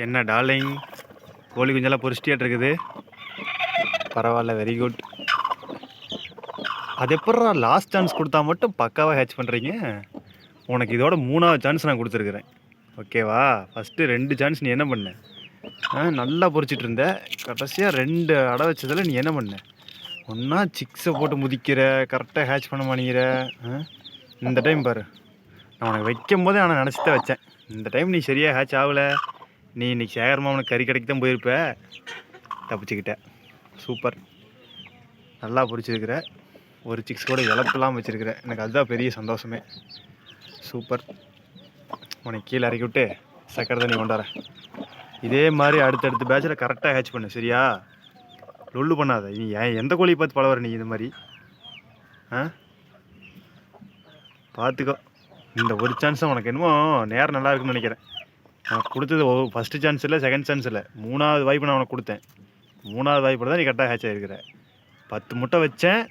என்ன டார்லிங், கோழி குஞ்செல்லாம் பொரிச்சிட்டியாட்டு இருக்குது. பரவாயில்ல, வெரி குட். அது எப்பட்றா லாஸ்ட் சான்ஸ் கொடுத்தா மட்டும் பக்காவாக ஹேட்ச் பண்ணுறீங்க? உனக்கு இதோட 3வது சான்ஸ் நான் கொடுத்துருக்குறேன், ஓகேவா? ஃபஸ்ட்டு 2 சான்ஸ் நீ என்ன பண்ண? நல்லா பொரிச்சிட்டு இருந்த. கடைசியாக 2 அடை வச்சதில் நீ என்ன பண்ண? ஒன்றா சிக்ஸை போட்டு முதிக்கிற, கரெக்டாக ஹேட்ச் பண்ண மாட்டேங்கிற. இந்த டைம் பாரு, நான் உனக்கு வைக்கும் போதே நான் நினச்சி தான் வச்சேன். இந்த டைம் நீ சரியாக ஹேட்ச் ஆகலை. நீ இன்றைக்கி சேகரமாக உனக்கு கறி கடைக்கு தான் போயிருப்ப. தப்பிச்சுக்கிட்ட. சூப்பர், நல்லா பொரிச்சிருக்கிற. ஒரு சிக்ஸ் கூட இழப்பெல்லாம் வச்சுருக்கிற. எனக்கு அதுதான் பெரிய சந்தோஷமே. சூப்பர். உனக்கு கீழே இறக்கி விட்டு சக்கரை தண்ணி கொண்டாறேன். இதே மாதிரி அடுத்தடுத்த பேட்சில் கரெக்டாக ஹேட்ச் பண்ணு, சரியா? லொல்லு பண்ணாத. நீ எந்த கோழியை பார்த்து பழவர நீ இது மாதிரி? பார்த்துக்கோ. இந்த ஒரு சான்ஸ் தான் உனக்கு என்னமோ நேரம் நல்லா இருக்குன்னு நினைக்கிறேன். உனக்கு கொடுத்தது ஃபஸ்ட்டு சான்ஸ் இல்லை, செகண்ட் சான்ஸ் இல்லை, 3வது வாய்ப்பு நான் உனக்கு கொடுத்தேன். 3வது வாய்ப்பில் தான் நீ கரெக்டாக ஹேட்ச் ஆகிருக்கிற. 10 முட்டை வச்சேன்.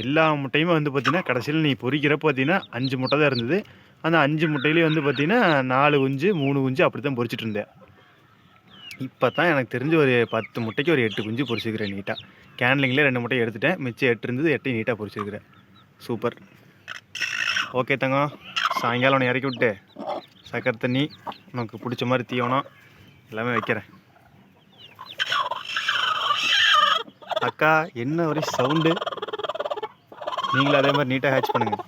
எல்லா முட்டையுமே வந்து பார்த்தீங்கன்னா கடைசியில் நீ பொரிக்கிறப்ப பார்த்தீங்கன்னா 5 முட்டை தான் இருந்தது. அந்த 5 முட்டையிலேயே வந்து பார்த்தீங்கன்னா 4 குஞ்சு 3 குஞ்சு அப்படி தான் பொரிச்சிட்டு இருந்தேன். இப்போ தான் எனக்கு தெரிஞ்சு ஒரு 10 முட்டைக்கு ஒரு 8 குஞ்சு பொரிச்சிருக்கிறேன் நீட்டாக. கேன்லிங்லேயே 2 முட்டையை எடுத்துட்டேன். மிச்சம் 8 இருந்தது, 8 நீட்டாக பொரிச்சிருக்கிறேன். சூப்பர். ஓகே தங்கம், சாயங்காலம் உன்னை இறக்கி விட்டு சக்கரை தண்ணி, உனக்கு பிடிச்ச மாதிரி தீவனம் எல்லாமே வைக்கிறேன். அக்கா, என்ன ஒரே சவுண்டு? நீங்களும் அதே மாதிரி நீட்டாக ஹேட்ச் பண்ணுங்கள்.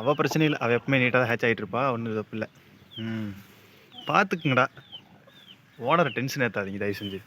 அவள் பிரச்சனை இல்லை, அவள் எப்பவுமே நீட்டாக தான் ஹேட்ச் ஆகிட்டு இருப்பா. ஒன்றும் தப்பு இல்லை. பார்த்துக்குங்கடா. ஓனரை டென்ஷன் ஏற்றாதீங்க தயவு செஞ்சு.